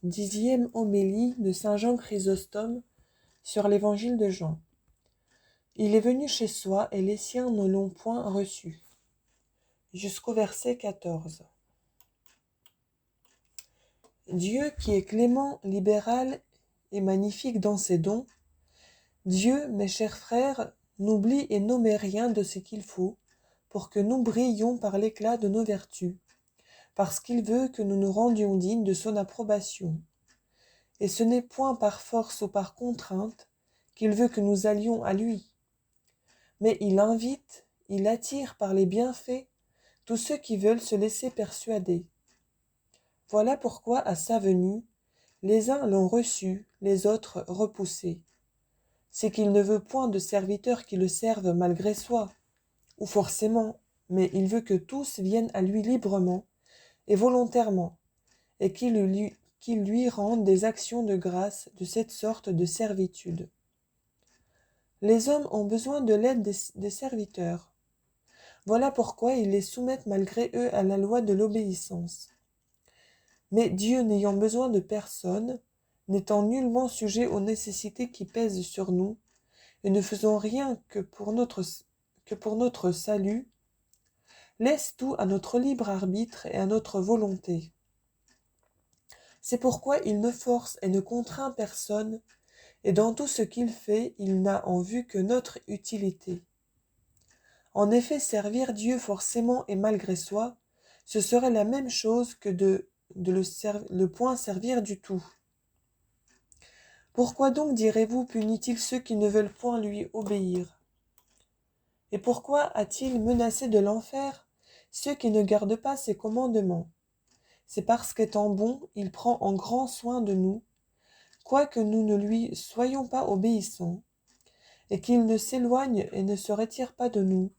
Dixième homélie de saint Jean Chrysostome sur l'évangile de Jean. Il est venu chez soi et les siens ne l'ont point reçu. Jusqu'au verset 14. Dieu qui est clément, libéral et magnifique dans ses dons, Dieu, mes chers frères, n'oublie et n'omet rien de ce qu'il faut pour que nous brillions par l'éclat de nos vertus, parce qu'il veut que nous nous rendions dignes de son approbation. Et ce n'est point par force ou par contrainte qu'il veut que nous allions à lui, mais il invite, il attire par les bienfaits tous ceux qui veulent se laisser persuader. Voilà pourquoi, à sa venue, les uns l'ont reçu, les autres repoussé. C'est qu'il ne veut point de serviteurs qui le servent malgré soi, ou forcément, mais il veut que tous viennent à lui librement et volontairement, et qu'il lui rende des actions de grâce de cette sorte de servitude. Les hommes ont besoin de l'aide des serviteurs. Voilà pourquoi ils les soumettent malgré eux à la loi de l'obéissance. Mais Dieu n'ayant besoin de personne, n'étant nullement sujet aux nécessités qui pèsent sur nous, et ne faisant rien que pour notre salut, laisse tout à notre libre arbitre et à notre volonté. C'est pourquoi il ne force et ne contraint personne, et dans tout ce qu'il fait, il n'a en vue que notre utilité. En effet, servir Dieu forcément et malgré soi, ce serait la même chose que de le point servir du tout. Pourquoi donc, direz-vous, punit-il ceux qui ne veulent point lui obéir? Et pourquoi a-t-il menacé de l'enfer ceux qui ne gardent pas ses commandements? C'est parce qu'étant bon, il prend en grand soin de nous, quoique nous ne lui soyons pas obéissants, et qu'il ne s'éloigne et ne se retire pas de nous,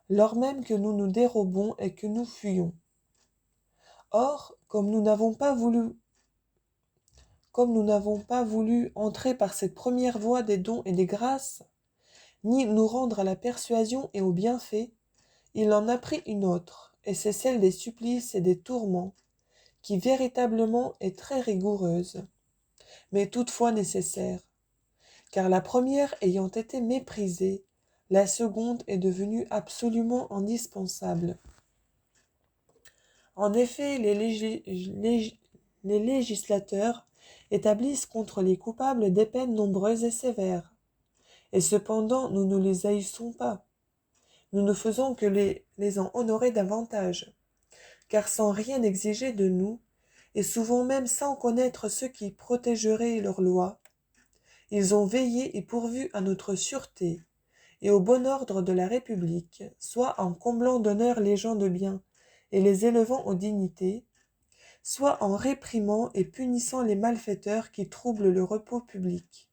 lors même que nous nous dérobons et que nous fuyons. Or, comme nous n'avons pas voulu entrer par cette première voie des dons et des grâces, ni nous rendre à la persuasion et au bienfait, il en a pris une autre, et c'est celle des supplices et des tourments, qui véritablement est très rigoureuse, mais toutefois nécessaire, car la première ayant été méprisée, la seconde est devenue absolument indispensable. En effet, les législateurs établissent contre les coupables des peines nombreuses et sévères, et cependant nous ne les haïssons pas. Nous ne faisons que les en honorer davantage, car sans rien exiger de nous, et souvent même sans connaître ceux qui protégeraient leurs lois, ils ont veillé et pourvu à notre sûreté et au bon ordre de la République, soit en comblant d'honneur les gens de bien et les élevant aux dignités, soit en réprimant et punissant les malfaiteurs qui troublent le repos public.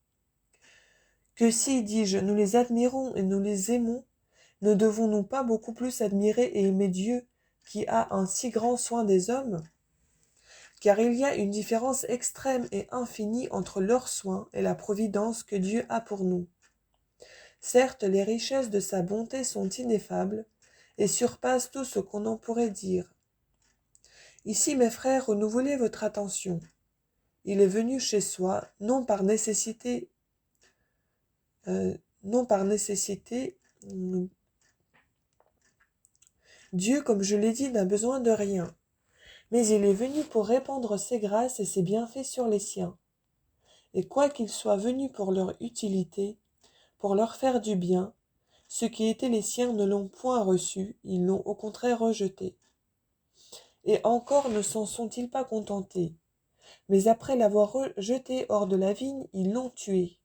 Que si, dis-je, nous les admirons et nous les aimons, ne devons-nous pas beaucoup plus admirer et aimer Dieu, qui a un si grand soin des hommes? Car il y a une différence extrême et infinie entre leurs soins et la providence que Dieu a pour nous. Certes, les richesses de sa bonté sont ineffables et surpassent tout ce qu'on en pourrait dire. Ici, mes frères, renouvelez votre attention. Il est venu chez soi, non par nécessité, Dieu, comme je l'ai dit, n'a besoin de rien, mais il est venu pour répandre ses grâces et ses bienfaits sur les siens. Et quoiqu'il soit venu pour leur utilité, pour leur faire du bien, ceux qui étaient les siens ne l'ont point reçu, ils l'ont au contraire rejeté. Et encore ne s'en sont-ils pas contentés, mais après l'avoir rejeté hors de la vigne, ils l'ont tué.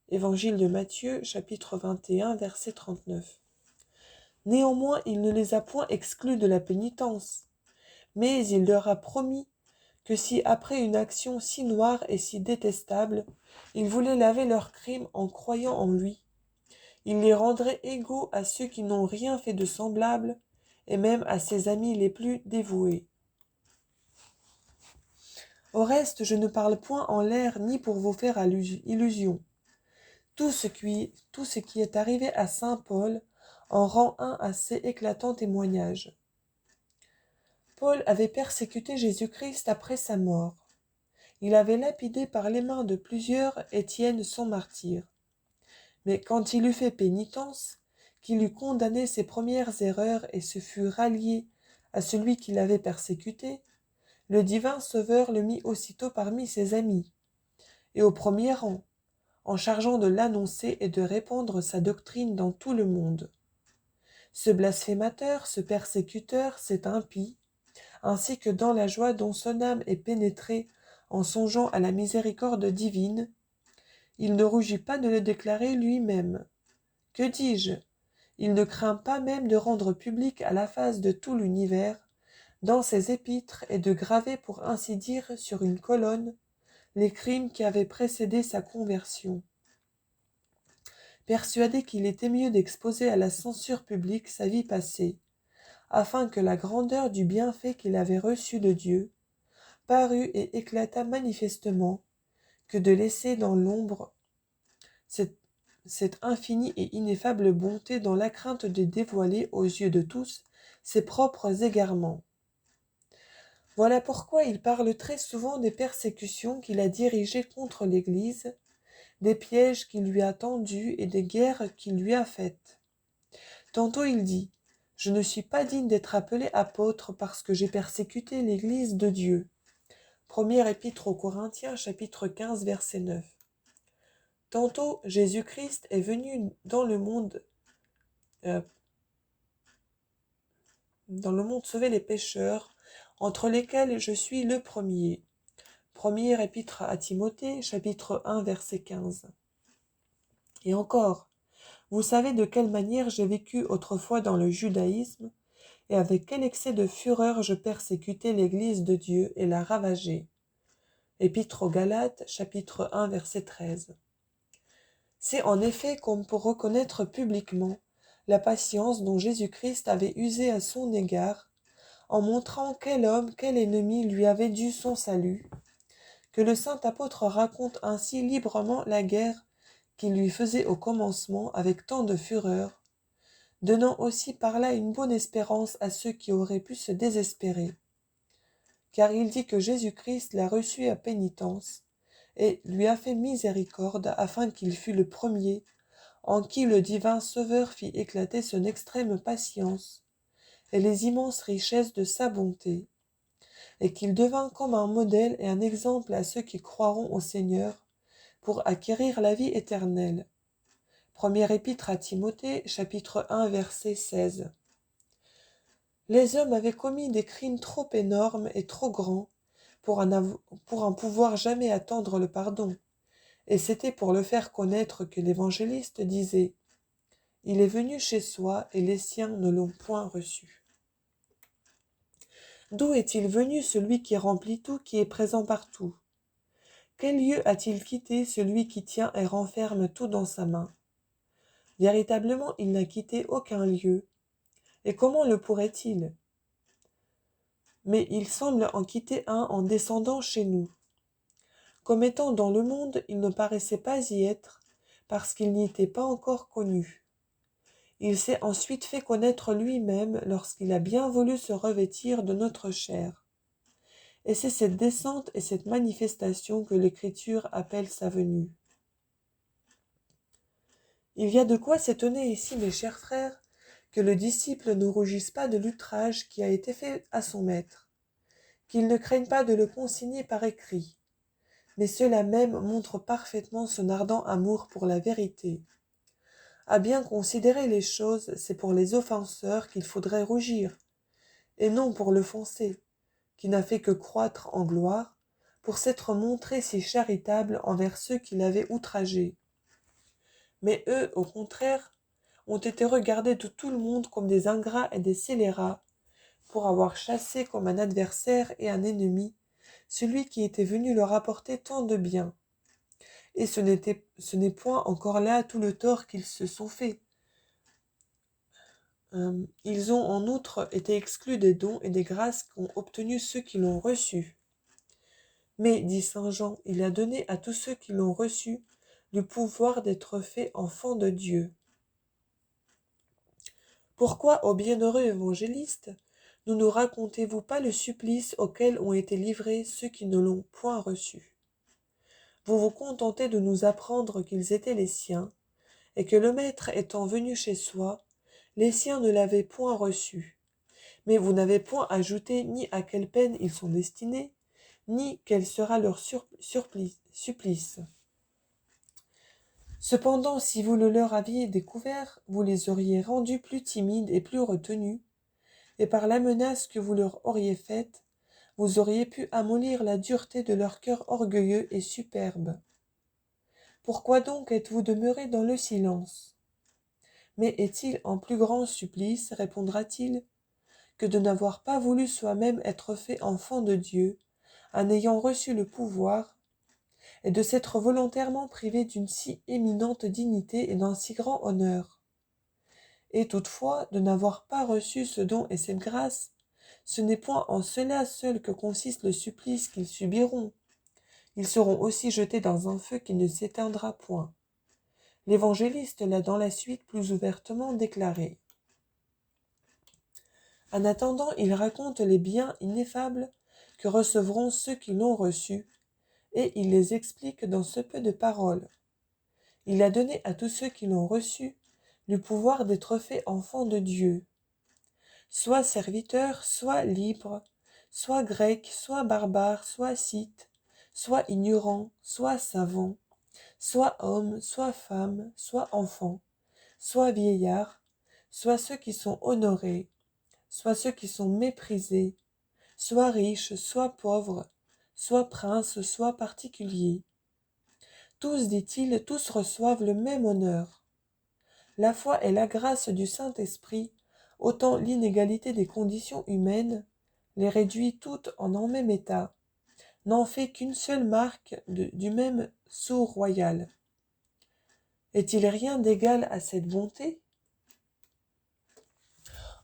Évangile de Matthieu, chapitre 21, verset 39. Néanmoins, il ne les a point exclus de la pénitence, mais il leur a promis que si, après une action si noire et si détestable, ils voulaient laver leurs crimes en croyant en lui, il les rendrait égaux à ceux qui n'ont rien fait de semblable, et même à ses amis les plus dévoués. Au reste, je ne parle point en l'air ni pour vous faire illusion. Tout ce qui est arrivé à saint Paul en rend un assez éclatant témoignage. Paul avait persécuté Jésus-Christ après sa mort. Il avait lapidé par les mains de plusieurs Étienne son martyr. Mais quand il eut fait pénitence, qu'il eut condamné ses premières erreurs et se fut rallié à celui qui l'avait persécuté, le divin Sauveur le mit aussitôt parmi ses amis, et au premier rang, en chargeant de l'annoncer et de répandre sa doctrine dans tout le monde. Ce blasphémateur, ce persécuteur, cet impie, ainsi que dans la joie dont son âme est pénétrée en songeant à la miséricorde divine, il ne rougit pas de le déclarer lui-même. Que dis-je? Il ne craint pas même de rendre public à la face de tout l'univers, dans ses épîtres, et de graver pour ainsi dire sur une colonne les crimes qui avaient précédé sa conversion. Persuadé qu'il était mieux d'exposer à la censure publique sa vie passée, afin que la grandeur du bienfait qu'il avait reçu de Dieu parût et éclatât manifestement, que de laisser dans l'ombre cette infinie et ineffable bonté dans la crainte de dévoiler aux yeux de tous ses propres égarements. Voilà pourquoi il parle très souvent des persécutions qu'il a dirigées contre l'Église, des pièges qu'il lui a tendus et des guerres qu'il lui a faites. Tantôt il dit « Je ne suis pas digne d'être appelé apôtre parce que j'ai persécuté l'Église de Dieu. » Première épître aux Corinthiens, chapitre 15, verset 9. Tantôt Jésus-Christ est venu dans le monde sauver les pécheurs, entre lesquels je suis le premier. Première épître à Timothée, chapitre 1, verset 15. Et encore, vous savez de quelle manière j'ai vécu autrefois dans le judaïsme, et avec quel excès de fureur je persécutais l'Église de Dieu et la ravageais. Épître aux Galates, chapitre 1, verset 13. C'est en effet comme pour reconnaître publiquement la patience dont Jésus-Christ avait usé à son égard, en montrant quel homme, quel ennemi lui avait dû son salut, que le saint apôtre raconte ainsi librement la guerre qu'il lui faisait au commencement avec tant de fureur, donnant aussi par là une bonne espérance à ceux qui auraient pu se désespérer. Car il dit que Jésus-Christ l'a reçu à pénitence, et lui a fait miséricorde afin qu'il fût le premier, en qui le divin Sauveur fit éclater son extrême patience, et les immenses richesses de sa bonté, et qu'il devint comme un modèle et un exemple à ceux qui croiront au Seigneur, pour acquérir la vie éternelle. Première épître à Timothée, chapitre 1, verset 16. Les hommes avaient commis des crimes trop énormes et trop grands pour en pouvoir jamais attendre le pardon, et c'était pour le faire connaître que l'évangéliste disait « Il est venu chez soi, et les siens ne l'ont point reçu. » D'où est-il venu celui qui remplit tout, qui est présent partout? Quel lieu a-t-il quitté celui qui tient et renferme tout dans sa main? Véritablement, il n'a quitté aucun lieu. Et comment le pourrait-il? Mais il semble en quitter un en descendant chez nous. Comme étant dans le monde, il ne paraissait pas y être, parce qu'il n'y était pas encore connu. Il s'est ensuite fait connaître lui-même lorsqu'il a bien voulu se revêtir de notre chair. Et c'est cette descente et cette manifestation que l'Écriture appelle sa venue. Il y a de quoi s'étonner ici, mes chers frères, que le disciple ne rougisse pas de l'outrage qui a été fait à son maître, qu'il ne craigne pas de le consigner par écrit, mais cela même montre parfaitement son ardent amour pour la vérité. À bien considérer les choses, c'est pour les offenseurs qu'il faudrait rougir, et non pour l'offensé, qui n'a fait que croître en gloire, pour s'être montré si charitable envers ceux qui l'avaient outragé. Mais eux, au contraire, ont été regardés de tout le monde comme des ingrats et des scélérats, pour avoir chassé comme un adversaire et un ennemi celui qui était venu leur apporter tant de bien. Et ce n'est point encore là tout le tort qu'ils se sont fait. Ils ont en outre été exclus des dons et des grâces qu'ont obtenus ceux qui l'ont reçu. Mais, dit saint Jean, il a donné à tous ceux qui l'ont reçu le pouvoir d'être faits enfants de Dieu. Pourquoi, ô bienheureux évangéliste, ne nous racontez-vous pas le supplice auquel ont été livrés ceux qui ne l'ont point reçu? Vous vous contentez de nous apprendre qu'ils étaient les siens, et que le Maître étant venu chez soi, les siens ne l'avaient point reçu. Mais vous n'avez point ajouté ni à quelle peine ils sont destinés, ni quel sera leur supplice. Cependant, si vous le leur aviez découvert, vous les auriez rendus plus timides et plus retenus, et par la menace que vous leur auriez faite, vous auriez pu amollir la dureté de leur cœur orgueilleux et superbe. Pourquoi donc êtes-vous demeurés dans le silence? Mais est-il en plus grand supplice, répondra-t-il, que de n'avoir pas voulu soi-même être fait enfant de Dieu, en ayant reçu le pouvoir, et de s'être volontairement privé d'une si éminente dignité et d'un si grand honneur? Et toutefois, de n'avoir pas reçu ce don et cette grâce, ce n'est point en cela seul que consiste le supplice qu'ils subiront. Ils seront aussi jetés dans un feu qui ne s'éteindra point. L'évangéliste l'a dans la suite plus ouvertement déclaré. En attendant, il raconte les biens ineffables que recevront ceux qui l'ont reçu, et il les explique dans ce peu de paroles. Il a donné à tous ceux qui l'ont reçu le pouvoir d'être faits enfants de Dieu, soit serviteurs, soit libres, soit grecs, soit barbares, soit scythes, soit ignorants, soit savants, soit hommes, soit femmes, soit enfants, soit vieillards, soit ceux qui sont honorés, soit ceux qui sont méprisés, soit riches, soit pauvres, soit princes, soit particuliers. Tous, dit-il, tous reçoivent le même honneur. La foi et la grâce du Saint-Esprit, autant l'inégalité des conditions humaines, les réduit toutes en un même état, n'en fait qu'une seule marque du même sceau royal. Est-il rien d'égal à cette bonté?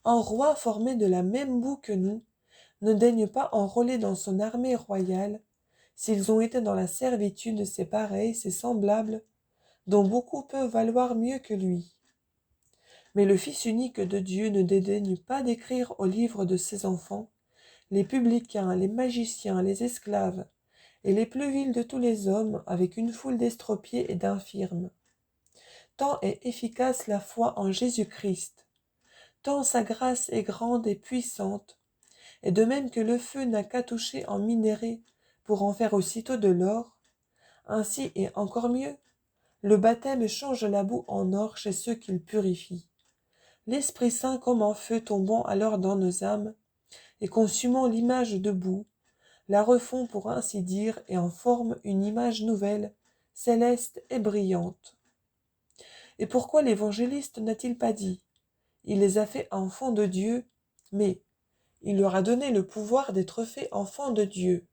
Un roi formé de la même boue que nous ne daigne pas enrôler dans son armée royale, s'ils ont été dans la servitude ses pareils, ses semblables, dont beaucoup peuvent valoir mieux que lui. Mais le Fils unique de Dieu ne dédaigne pas d'écrire au livre de ses enfants les publicains, les magiciens, les esclaves, et les plus vils de tous les hommes, avec une foule d'estropiés et d'infirmes. Tant est efficace la foi en Jésus-Christ, tant sa grâce est grande et puissante, et de même que le feu n'a qu'à toucher en minerai pour en faire aussitôt de l'or, ainsi et encore mieux, le baptême change la boue en or chez ceux qu'il purifie. L'Esprit Saint comme un feu tombant alors dans nos âmes, et consumant l'image de boue, la refont pour ainsi dire et en forme une image nouvelle, céleste et brillante. Et pourquoi l'évangéliste n'a-t-il pas dit « Il les a fait enfants de Dieu », mais il leur a donné le pouvoir d'être faits enfants de Dieu.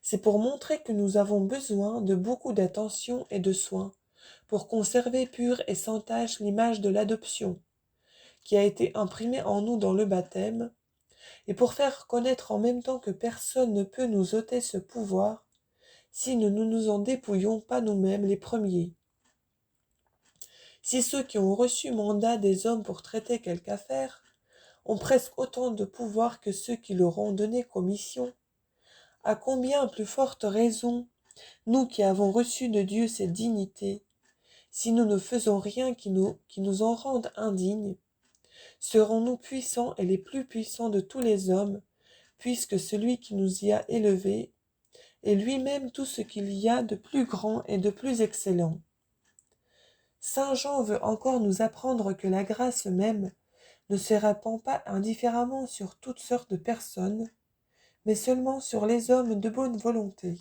C'est pour montrer que nous avons besoin de beaucoup d'attention et de soin pour conserver pure et sans tache l'image de l'adoption, qui a été imprimée en nous dans le baptême, et pour faire connaître en même temps que personne ne peut nous ôter ce pouvoir, si nous ne nous en dépouillons pas nous-mêmes les premiers. Si ceux qui ont reçu mandat des hommes pour traiter quelque affaire ont presque autant de pouvoir que ceux qui leur ont donné commission, à combien plus forte raison, nous qui avons reçu de Dieu cette dignité, si nous ne faisons rien qui nous en rende indignes, serons-nous puissants et les plus puissants de tous les hommes, puisque celui qui nous y a élevés est lui-même tout ce qu'il y a de plus grand et de plus excellent. Saint Jean veut encore nous apprendre que la grâce même ne se répand pas indifféremment sur toutes sortes de personnes, mais seulement sur les hommes de bonne volonté.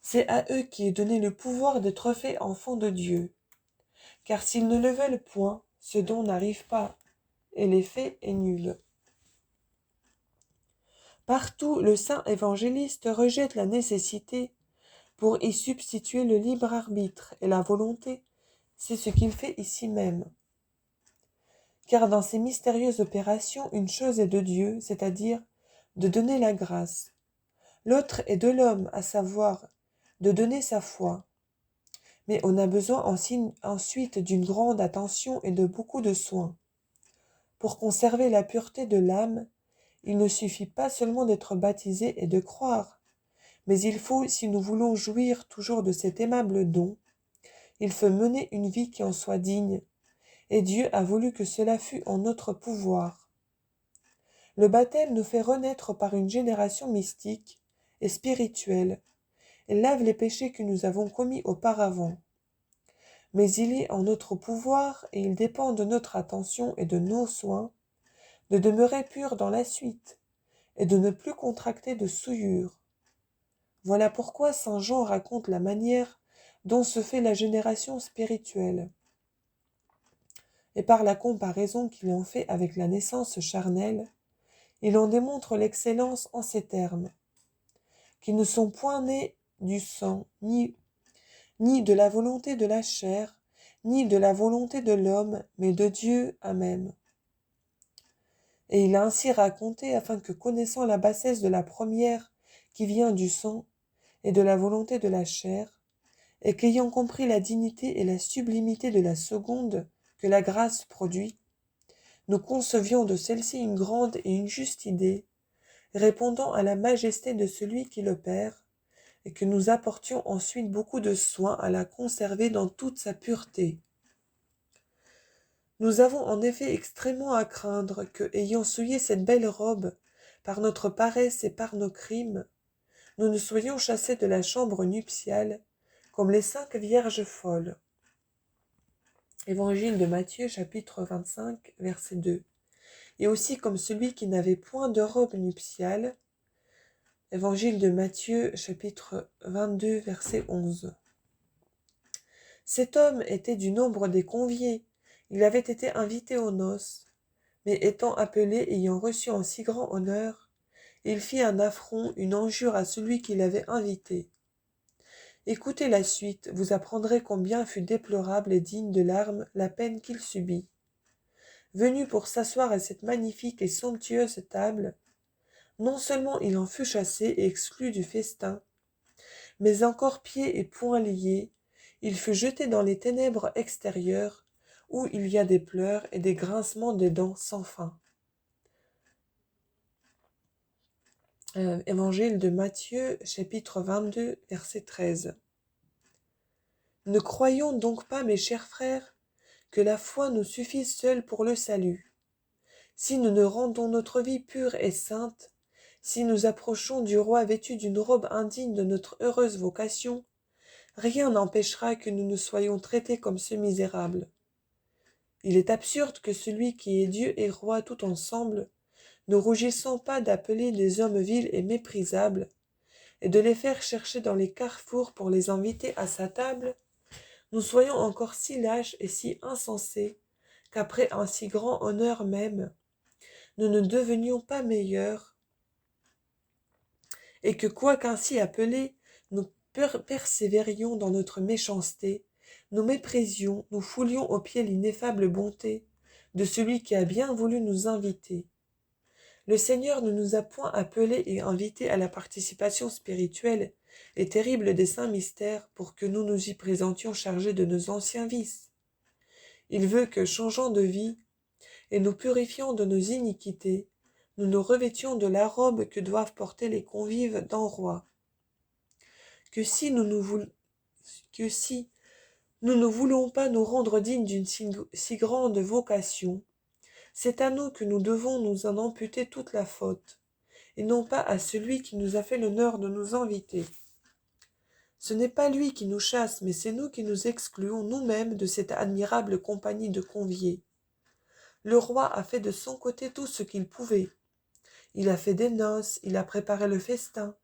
C'est à eux qui est donné le pouvoir d'être faits enfants de Dieu, car s'ils ne le veulent point, ce don n'arrive pas, et l'effet est nul. Partout, le saint évangéliste rejette la nécessité pour y substituer le libre arbitre et la volonté. C'est ce qu'il fait ici même. Car dans ces mystérieuses opérations, une chose est de Dieu, c'est-à-dire de donner la grâce. L'autre est de l'homme, à savoir, de donner sa foi. Mais on a besoin ensuite d'une grande attention et de beaucoup de soins. Pour conserver la pureté de l'âme, il ne suffit pas seulement d'être baptisé et de croire, mais il faut, si nous voulons jouir toujours de cet aimable don, il faut mener une vie qui en soit digne, et Dieu a voulu que cela fût en notre pouvoir. Le baptême nous fait renaître par une génération mystique et spirituelle, et lave les péchés que nous avons commis auparavant. Mais il est en notre pouvoir, et il dépend de notre attention et de nos soins, de demeurer pur dans la suite, et de ne plus contracter de souillure. Voilà pourquoi saint Jean raconte la manière dont se fait la génération spirituelle. Et par la comparaison qu'il en fait avec la naissance charnelle, il en démontre l'excellence en ces termes, qui ne sont point nés du sang, ni de la volonté de la chair, ni de la volonté de l'homme, mais de Dieu. Amen. Et il a ainsi raconté afin que, connaissant la bassesse de la première qui vient du sang et de la volonté de la chair, et qu'ayant compris la dignité et la sublimité de la seconde que la grâce produit, nous concevions de celle-ci une grande et une juste idée, répondant à la majesté de celui qui l'opère, et que nous apportions ensuite beaucoup de soin à la conserver dans toute sa pureté. Nous avons en effet extrêmement à craindre que, ayant souillé cette belle robe par notre paresse et par nos crimes, nous ne soyons chassés de la chambre nuptiale, comme les 5 vierges folles. Évangile de Matthieu, chapitre 25, verset 2. Et aussi comme celui qui n'avait point de robe nuptiale. Évangile de Matthieu, chapitre 22, verset 11. Cet homme était du nombre des conviés. Il avait été invité aux noces, mais étant appelé, ayant reçu en si grand honneur, il fit un affront, une injure à celui qui l'avait invité. Écoutez la suite, vous apprendrez combien fut déplorable et digne de larmes la peine qu'il subit. Venu pour s'asseoir à cette magnifique et somptueuse table, non seulement il en fut chassé et exclu du festin, mais encore pieds et poings liés, il fut jeté dans les ténèbres extérieures, où il y a des pleurs et des grincements des dents sans fin. Évangile de Matthieu, chapitre 22, verset 13. Ne croyons donc pas, mes chers frères, que la foi nous suffise seule pour le salut. Si nous ne rendons notre vie pure et sainte, si nous approchons du roi vêtu d'une robe indigne de notre heureuse vocation, rien n'empêchera que nous ne soyons traités comme ce misérable. Il est absurde que celui qui est Dieu et roi tout ensemble, ne rougissant pas d'appeler des hommes vils et méprisables, et de les faire chercher dans les carrefours pour les inviter à sa table, nous soyons encore si lâches et si insensés, qu'après un si grand honneur même, nous ne devenions pas meilleurs, et que quoiqu'ainsi appelés, nous persévérions dans notre méchanceté, nous méprisions, nous foulions aux pieds l'ineffable bonté de celui qui a bien voulu nous inviter. Le Seigneur ne nous a point appelés et invités à la participation spirituelle et terrible des saints mystères pour que nous nous y présentions chargés de nos anciens vices. Il veut que, changeant de vie et nous purifiant de nos iniquités, nous nous revêtions de la robe que doivent porter les convives d'un roi. Que si nous ne voulons pas nous rendre dignes d'une si grande vocation, c'est à nous que nous devons nous en amputer toute la faute, et non pas à celui qui nous a fait l'honneur de nous inviter. Ce n'est pas lui qui nous chasse, mais c'est nous qui nous excluons nous-mêmes de cette admirable compagnie de conviés. Le roi a fait de son côté tout ce qu'il pouvait. Il a fait des noces, il a préparé le festin,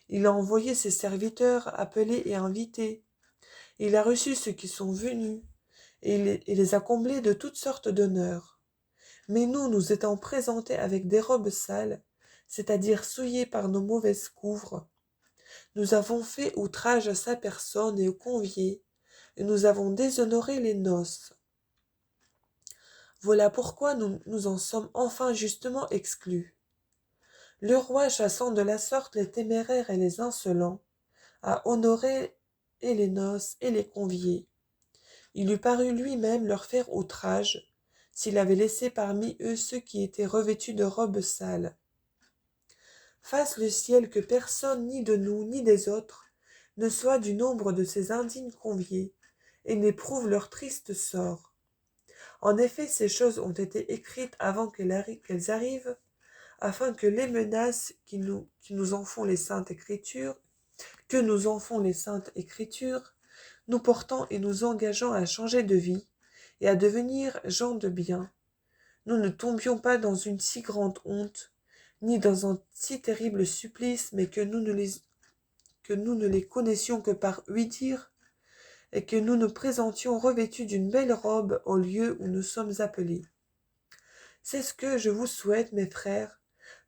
il a envoyé ses serviteurs appelés et invités, il a reçu ceux qui sont venus, et les a comblés de toutes sortes d'honneurs. Mais nous étant présentés avec des robes sales, c'est-à-dire souillées par nos mauvaises couvres, nous avons fait outrage à sa personne et aux conviés, et nous avons déshonoré les noces. Voilà pourquoi nous en sommes enfin justement exclus. Le roi, chassant de la sorte les téméraires et les insolents, a honoré et les noces et les conviés. Il eût paru lui-même leur faire outrage, s'il avait laissé parmi eux ceux qui étaient revêtus de robes sales. Fasse le ciel que personne, ni de nous, ni des autres, ne soit du nombre de ces indignes conviés, et n'éprouve leur triste sort. En effet, ces choses ont été écrites avant qu'elles arrivent, afin que les menaces qui nous en font les saintes écritures, que nous en font les saintes écritures, nous portant et nous engageant à changer de vie et à devenir gens de bien, nous ne tombions pas dans une si grande honte, ni dans un si terrible supplice, mais que nous ne les connaissions que par ouï-dire, et que nous nous présentions revêtus d'une belle robe au lieu où nous sommes appelés. C'est ce que je vous souhaite, mes frères,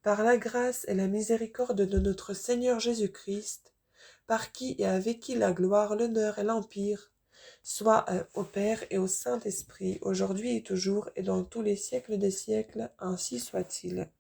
par la grâce et la miséricorde de notre Seigneur Jésus-Christ, par qui et avec qui la gloire, l'honneur et l'empire soient au Père et au Saint-Esprit, aujourd'hui et toujours et dans tous les siècles des siècles, ainsi soit-il.